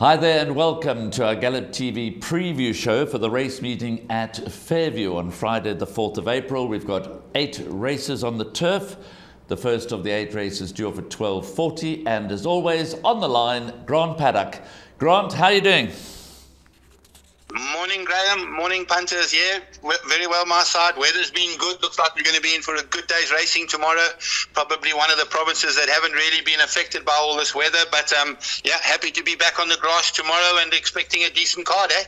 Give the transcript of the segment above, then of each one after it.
Hi there and welcome to our Gallop TV preview show for the race meeting at Fairview on Friday the 4th of April. We've got 8 races on the turf. The first of the 8 races due off at 12:40, and as always on the line, Grant Paddock. Grant, how are you doing? Morning, Graham. Morning, punters. Yeah, very well my side. Weather's been good. Looks like we're going to be in for a good day's racing tomorrow. Probably one of the provinces that haven't really been affected by all this weather. But yeah, happy to be back on the grass tomorrow and expecting a decent card, eh?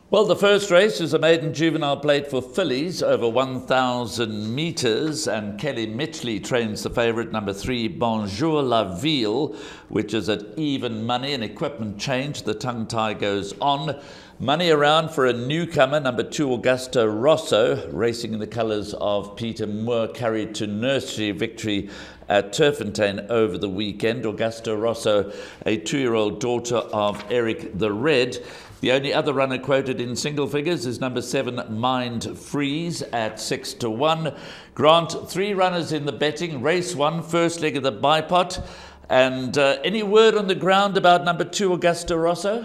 Well, the first race is a maiden juvenile plate for fillies over 1,000 metres, and Kelly Mitchley trains the favourite, number 3, Bonjour La Ville, which is at even money. An equipment change, the tongue tie goes on. Money around for a newcomer, number 2, Augusta Rosso, racing in the colours of Peter Moore, carried to nursery victory at Turffontein over the weekend. Augusta Rosso, a 2-year-old daughter of Eric the Red. The only other runner quoted in single figures is number 7, Mind Freeze, at 6-1. Grant, 3 runners in the betting. Race 1, first leg of the bipot. And any word on the ground about number 2, Augusta Rosso?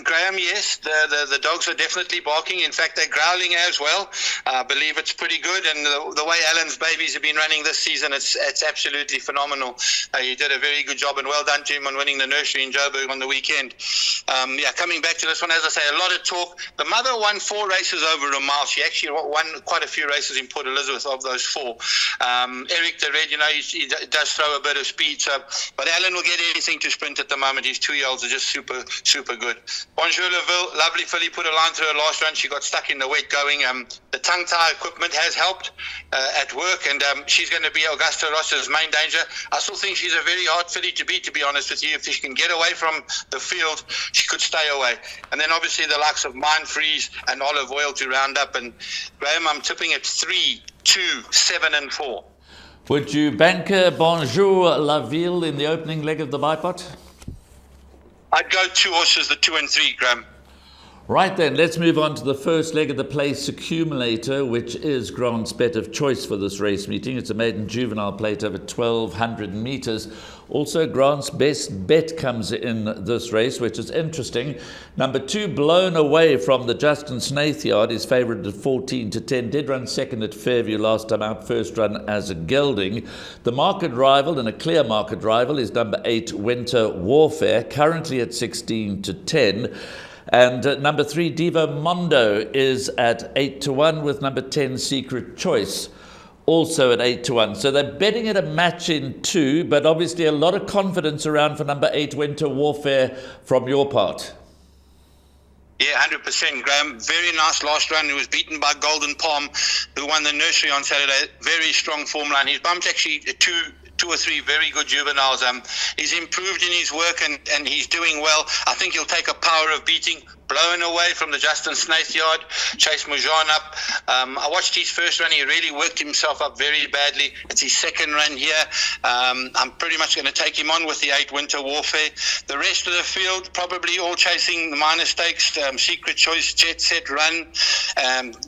Graham, yes, the dogs are definitely barking. In fact, they're growling as well. I believe it's pretty good, and the way Alan's babies have been running this season, it's absolutely phenomenal. He did a very good job, and well done to him on winning the nursery in Joburg on the weekend. Yeah, coming back to this one, as I say, a lot of talk. The mother won 4 races over a mile. She actually won quite a few races in Port Elizabeth of those 4. Eric the Red, he does throw a bit of speed, but Alan will get anything to sprint at the moment. His 2-year-olds are just super good. Bonjour La Ville, lovely filly, put a line through her last run. She got stuck in the wet going. The tongue tie equipment has helped at work, and she's going to be Augusta Rosso's main danger. I still think she's a very hard filly to beat, to be honest with you. If she can get away from the field, she could stay away. And then obviously the likes of Mind Freeze and Olive Oil to round up. And Graham, I'm tipping at 3, 2, 7 and 4. Would you banker Bonjour La Ville in the opening leg of the bipot? I'd go 2 horses, the 2 and 3, Graham. Right then, let's move on to the first leg of the place accumulator, which is Grant's bet of choice for this race meeting. It's a maiden juvenile plate over 1,200 metres. Also, Grant's best bet comes in this race, which is interesting. Number 2, Blown Away from the Justin Snaith is favourite at 14-10. Did run second at Fairview last time out, first run as a gelding. The market rival, and a clear market rival, is number 8, Winter Warfare, currently at 16-10. And number 3, Divo Mondo, is at 8-1, with number 10, Secret Choice, also at 8-1. So they're betting at a match in 2, but obviously a lot of confidence around for number 8, Winter Warfare, from your part. Yeah, 100%, Graham. Very nice last run. He was beaten by Golden Palm, who won the nursery on Saturday. Very strong form line. He's bumped actually two or 3 very good juveniles. He's improved in his work, and he's doing well. I think he'll take a power of beating. Blown Away from the Justin Snaith yard, Chase Mujan up. I watched his first run. He really worked himself up very badly. It's his second run here. I'm pretty much going to take him on with the 8, Winter Warfare. The rest of the field, probably all chasing the minor stakes. Secret Choice, Jet Set Run.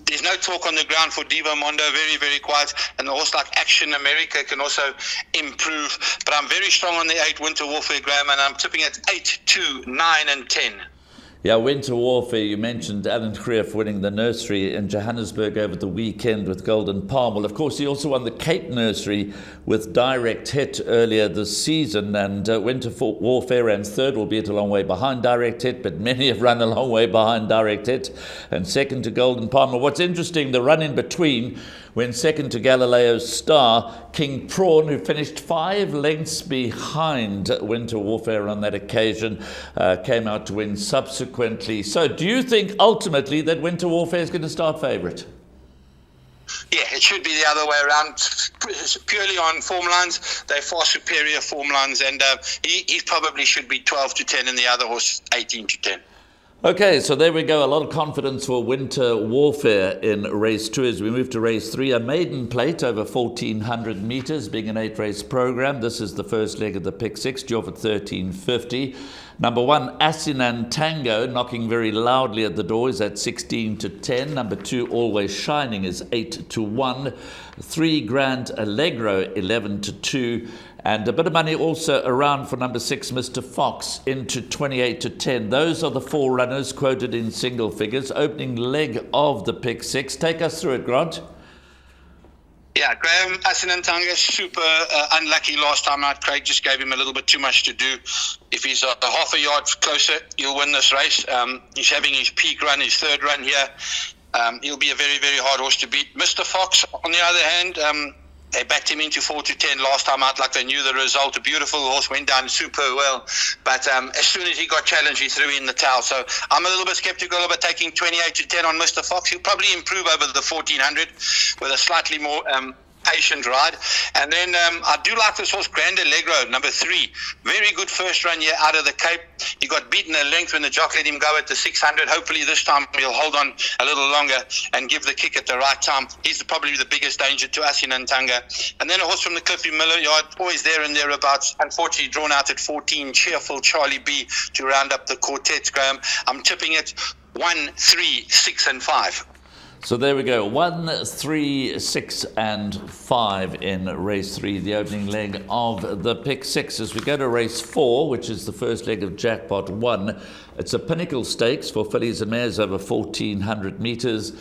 There's no talk on the ground for Divo Mondo. Very, very quiet. And a horse like Action America can also improve. But I'm very strong on the 8, Winter Warfare, Graham, and I'm tipping at 8, 2, 9 and 10. Yeah, Winter Warfare, you mentioned Alan Creef winning the nursery in Johannesburg over the weekend with Golden Palm. Well, of course, he also won the Cape Nursery with Direct Hit earlier this season, and Winter Warfare ran third, albeit a long way behind Direct Hit, but many have run a long way behind Direct Hit, and second to Golden Palm. What's interesting, the run in between, when second to Galileo's Star, King Prawn, who finished 5 lengths behind Winter Warfare on that occasion, came out to win subsequently. So do you think ultimately that Winter Warfare is going to start favourite? Yeah, it should be the other way around. Purely on form lines, they're far superior form lines, and he probably should be 12-10 and the other horse 18-10. Okay, so there we go. A lot of confidence for Winter Warfare in race 2 as we move to race 3. A maiden plate over 1,400 metres, being an 8-race programme. This is the first leg of the pick 6, due off at 13.50. Number 1, Asinan Tango, knocking very loudly at the door, is at 16-10. Number 2, Always Shining, is 8-1. 3, Grand Allegro, 11-2. And a bit of money also around for number 6, Mr. Fox, into 28 to 10. Those are the 4 runners quoted in single figures. Opening leg of the pick 6. Take us through it, Grant. Yeah, Graham Asinantanga, super unlucky last time out. Craig just gave him a little bit too much to do. If he's a half a yard closer, he'll win this race. He's having his peak run, his 3rd run here. He'll be a very, very hard horse to beat. Mr. Fox, on the other hand, they backed him into 4 to 10 last time out, like they knew the result. A beautiful horse, went down super well. But as soon as he got challenged, he threw in the towel. So I'm a little bit skeptical about taking 28 to 10 on Mr. Fox. He'll probably improve over the 1400 with a slightly more patient ride. And then I do like this horse, Grand Allegro, number 3. Very good first run here out of the Cape. He got beaten a length when the jock let him go at the 600. Hopefully this time he'll hold on a little longer and give the kick at the right time. He's probably the biggest danger to us in Ntanga. And then a horse from the Cliffy Miller yard, always there and thereabouts. Unfortunately drawn out at 14, Cheerful Charlie B to round up the quartet, Graham. I'm tipping it 1, 3, 6 and 5. So there we go, 1, 3, 6 and 5 in race 3, the opening leg of the pick 6. As we go to race 4, which is the first leg of Jackpot 1, it's a Pinnacle Stakes for fillies and mares over 1,400 metres.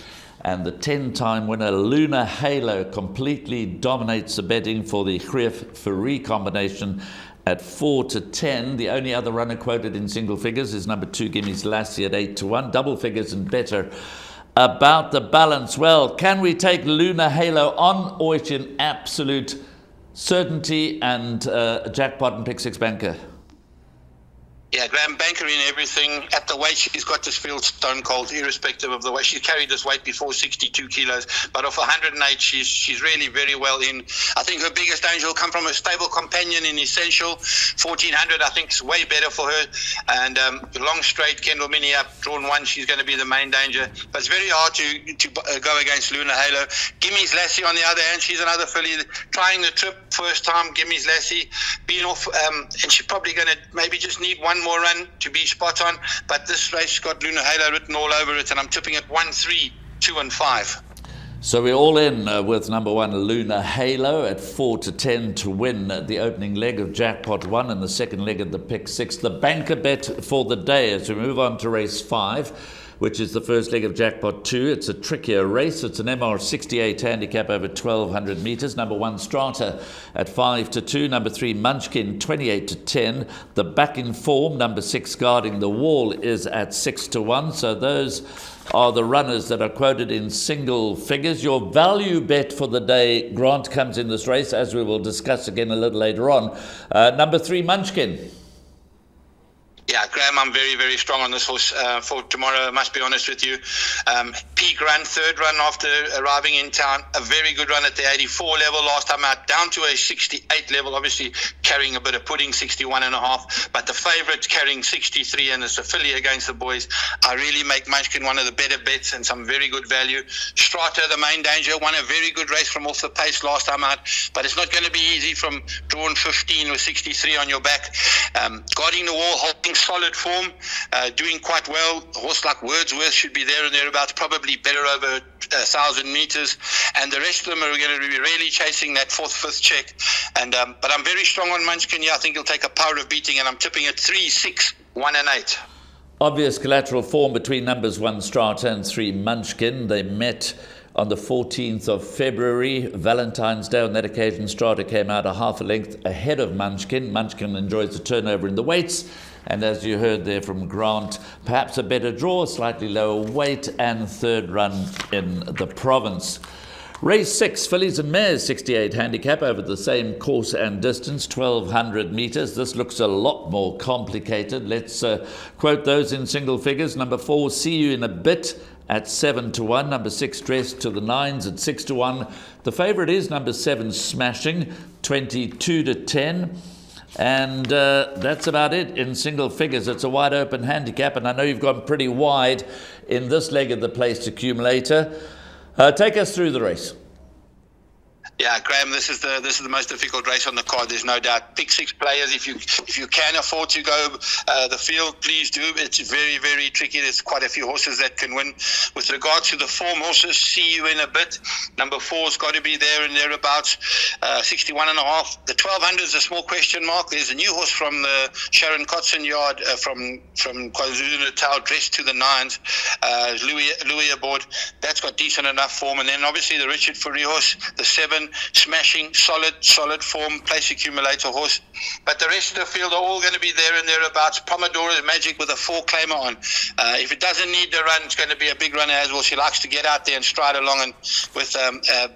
And the 10-time winner, Lunar Halo, completely dominates the betting for the Greef Fourie combination at 4 to 10. The only other runner quoted in single figures is number 2, Gimmy's Lassie at 8 to 1. Double figures and better. About the balance, well, can we take Lunar Halo on, or is it an absolute certainty and Jackpot and pick 6 banker? Yeah, Graham, banker in everything. At the weight, she's got this field stone cold, irrespective of the weight. She carried this weight before, 62 kilos. But off 108, she's really very well in. I think her biggest danger will come from a stable companion in Essential. 1400, I think, is way better for her. And long straight, Kendall Mini up, drawn 1, she's going to be the main danger. But it's very hard to go against Lunar Halo. Gimmy's Lassie, on the other hand, she's another filly trying the trip first time. Gimmy's Lassie being off, and she's probably going to maybe just need one more run to be spot on, but this race got Lunar Halo written all over it, and I'm tipping it 1, 3, 2 and 5. So we're all in with number 1, Lunar Halo, at 4 to 10 to win the opening leg of Jackpot 1 and the second leg of the pick 6. The banker bet for the day as we move on to race 5, which is the first leg of Jackpot 2. It's a trickier race. It's an MR68 handicap over 1,200 metres. Number 1, Strata at 5 to 2. Number 3, Munchkin, 28 to 10. The back in form, number 6, Guarding the Wall, is at 6 to 1. So those are the runners that are quoted in single figures. Your value bet for the day, Grant, comes in this race, as we will discuss again a little later on. Number 3, Munchkin. Yeah, Graham, I'm very, very strong on this horse for tomorrow, I must be honest with you. Peak run, 3rd run after arriving in town. A very good run at the 84 level last time out, down to a 68 level, obviously carrying a bit of pudding, 61.5. But the favourite carrying 63, and it's a filly against the boys. I really make Munchkin one of the better bets and some very good value. Strata, the main danger, won a very good race from off the pace last time out, but it's not going to be easy from drawn 15 with 63 on your back. Guarding the Wall, holding solid form, doing quite well. A horse like Wordsworth should be there and thereabouts, probably better over 1,000 metres, and the rest of them are going to be really chasing that 4th, 5th check. And but I'm very strong on Munchkin here. I think he'll take a power of beating, and I'm tipping it 3, 6, 1 and 8. Obvious collateral form between numbers 1, Strata, and 3, Munchkin. They met on the 14th of February, Valentine's Day. On that occasion, Strata came out a half a length ahead of Munchkin. Munchkin enjoys the turnover in the weights, and as you heard there from Grant, perhaps a better draw, slightly lower weight, and 3rd run in the province. Race 6, fillies and mares, 68 handicap over the same course and distance, 1,200 metres. This looks a lot more complicated. Let's quote those in single figures. Number 4, See You in a Bit, at 7 to 1. Number 6, Dressed to the Nines, at 6 to 1. The favourite is number 7, Smashing, 22 to 10. And that's about it in single figures. It's a wide open handicap, and I know you've gone pretty wide in this leg of the placed accumulator. Take us through the race. Yeah, Graham, this is the most difficult race on the card. There's no doubt. Pick 6 players if you can afford to go the field. Please do. It's very, very tricky. There's quite a few horses that can win. With regards to the form horses, see you in a bit. Number 4's got to be there and thereabouts. 61.5. The 1200 is a small question mark. There's a new horse from the Sharon Kotzen yard from KwaZulu-Natal, dressed to the nines. Louis aboard. That's got decent enough form. And then obviously the Richard Fourie horse, the 7. Smashing, solid form, place accumulator horse. But the rest of the field are all going to be there and thereabouts. Pomodora's Magic with a 4-claimer on. If it doesn't need to run, it's going to be a big runner as well. She likes to get out there and stride along. And with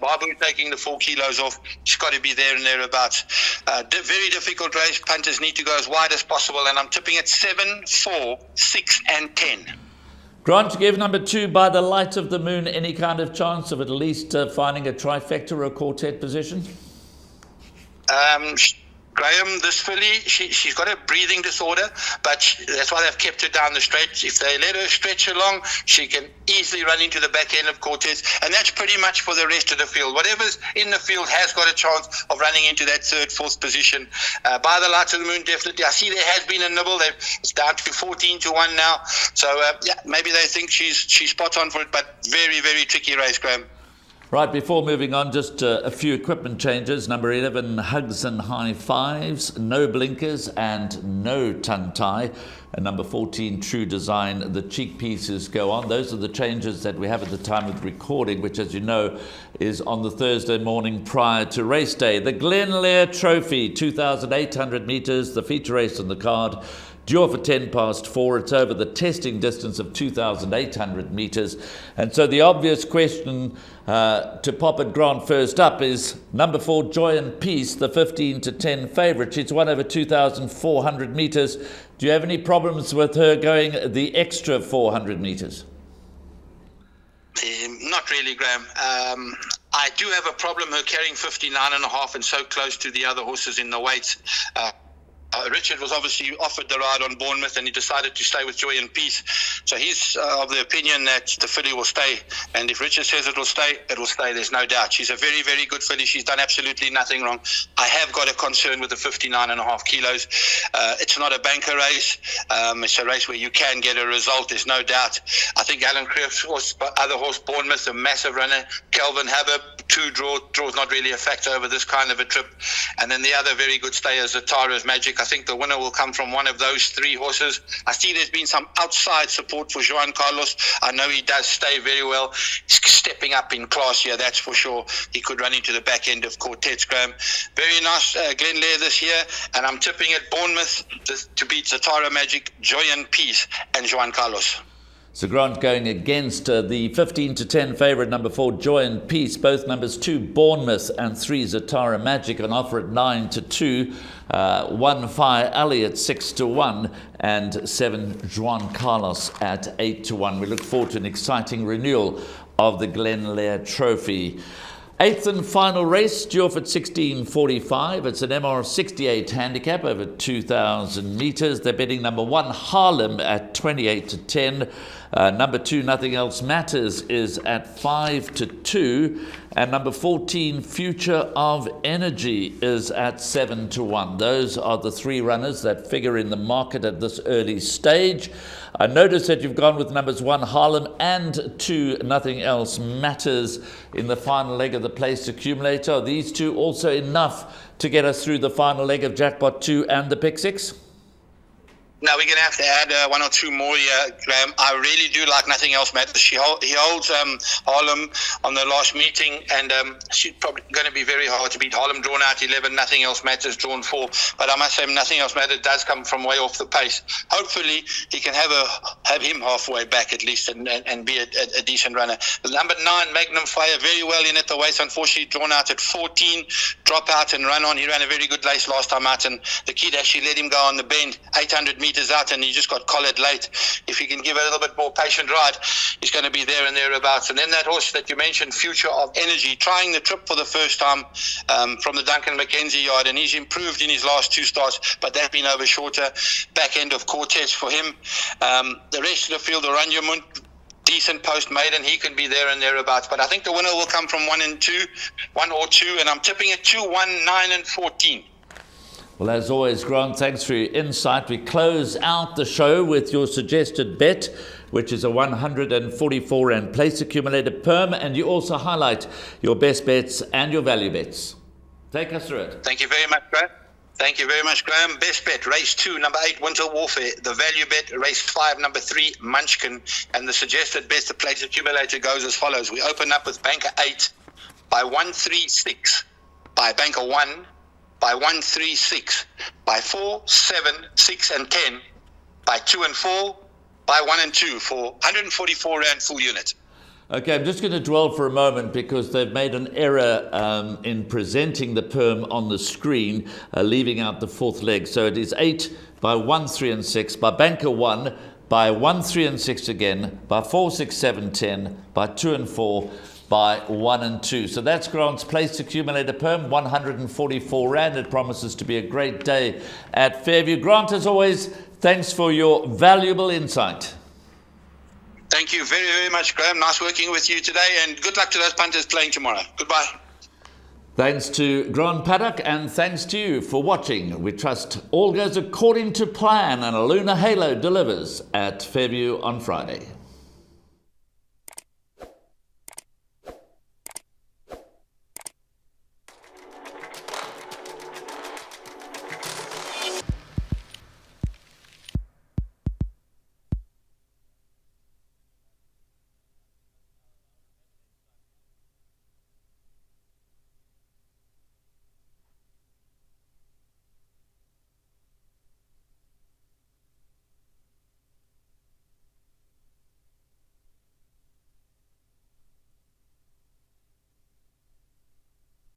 Babu taking the 4 kilos off, she's got to be there and thereabouts. Very difficult race. Punters need to go as wide as possible. And I'm tipping at 7, 4, 6, and 10. Grant, to give number 2 By the Light of the Moon any kind of chance of at least finding a trifecta or a quartet position? Graham, this filly, she's got a breathing disorder, but that's why they've kept her down the straight. If they let her stretch along, she can easily run into the back end of quartets, and that's pretty much for the rest of the field. Whatever's in the field has got a chance of running into that 3rd, 4th position. By the Light of the Moon, definitely. I see there has been a nibble. It's down to 14-1 now. So, maybe they think she's spot on for it, but very, very tricky race, Graham. Right, before moving on, just a few equipment changes. Number 11, Hugs and High Fives, no blinkers and no tongue tie. And number 14, True Design, the cheek pieces go on. Those are the changes that we have at the time of recording, which, as you know, is on the Thursday morning prior to race day. The Glenlair Trophy, 2,800 metres, the feature race on the card. Due for 10 past 4. It's over the testing distance of 2,800 metres. And so the obvious question to pop at Grant first up is number 4, Joy and Peace, the 15-10 favourite. She's won over 2,400 metres. Do you have any problems with her going the extra 400 metres? Not really, Graham. I do have a problem her carrying 59.5 and so close to the other horses in the weights. Richard was obviously offered the ride on Bournemouth and he decided to stay with Joy and Peace. So he's of the opinion that the filly will stay. And if Richard says it will stay, there's no doubt. She's a very, very good filly. She's done absolutely nothing wrong. I have got a concern with the 59.5 kilos. It's not a banker race. It's a race where you can get a result, there's no doubt. I think Alan Creef's other horse, Bournemouth, a massive runner. Kelvin Habib, 2 draws not really a factor over this kind of a trip. And then the other very good stayer, Zatara's Magic. I think the winner will come from one of those 3 horses. I see there's been some outside support for Juan Carlos. I know he does stay very well. He's stepping up in class here, that's for sure. He could run into the back end of quartets, Graham. Very nice Glenlair this year. And I'm tipping at Bournemouth to beat Zatara Magic, Joy and Peace, and Juan Carlos. So Grant going against the 15-10 favourite, number 4, Joy and Peace. Both numbers 2, Bournemouth, and 3, Zatara Magic, on offer at 9-2. 1, Fire Alley at 6-1, and 7, Juan Carlos at 8-1. We look forward to an exciting renewal of the Glenlair Trophy. 8th and final race, due off at 16:45. It's an MR68 handicap over 2,000 metres. They're betting number 1, Harlem, at 28-10. Number 2, Nothing Else Matters, is at 5-2. And number 14, Future of Energy, is at 7-1. Those are the 3 runners that figure in the market at this early stage. I notice that you've gone with numbers 1, Harlem, and 2, Nothing Else Matters, in the final leg of the place accumulator. Are these 2 also enough to get us through the final leg of Jackpot 2 and the Pick 6? Now we're going to have to add 1 or 2 more here, Graham. I really do like Nothing Else Matters. He holds Harlem on the last meeting, and she's probably going to be very hard to beat. Harlem drawn out 11, Nothing Else Matters drawn 4. But I must say, Nothing Else Matters does come from way off the pace. Hopefully, he can have him halfway back at least and be a decent runner. The number 9, Magnum Fire, very well in at the weights. Unfortunately, drawn out at 14. Drop out and run on. He ran a very good race last time out, and the kid actually let him go on the bend, 800 meters out, and he just got collared late. If he can give a little bit more patient ride, he's going to be there and thereabouts. And then that horse that you mentioned, Future of Energy, trying the trip for the first time from the Duncan Mackenzie yard, and he's improved in his last 2 starts, but they've been over shorter back end of quartets for him. The rest of the field, Oranjemund, decent post maiden. He could be there and thereabouts. But I think the winner will come from 1 or 2, and I'm tipping it 2, 1, 9, and 14. Well, as always, Grant, thanks for your insight. We close out the show with your suggested bet, which is a 144 Rand place accumulator perm, and you also highlight your best bets and your value bets. Take us through it. Thank you very much, Graham. Thank you very much, Graham. Best bet, race 2, number 8, Winter Warfare. The value bet, race 5, number 3, Munchkin. And the suggested best, the place accumulator, goes as follows. We open up with Banker 8 by 136, by Banker 1 by 136, by 4, 7, 6, and 10, by 2 and 4, by 1 and 2 for 144 Rand full unit. Okay, I'm just going to dwell for a moment because they've made an error in presenting the perm on the screen, leaving out the fourth leg. So it is 8 by 1, 3, and 6, by Banker 1, by 1, 3, and 6 again, by 4, 6, 7, 10, by 2 and 4, by 1 and 2. So that's Grant's place accumulator perm, 144 Rand. It promises to be a great day at Fairview. Grant, as always, thanks for your valuable insight. Thank you very, very much, Graham. Nice working with you today, and good luck to those punters playing tomorrow. Goodbye. Thanks to Grant Paddock, and thanks to you for watching. We trust all goes according to plan and a lunar halo delivers at Fairview on Friday.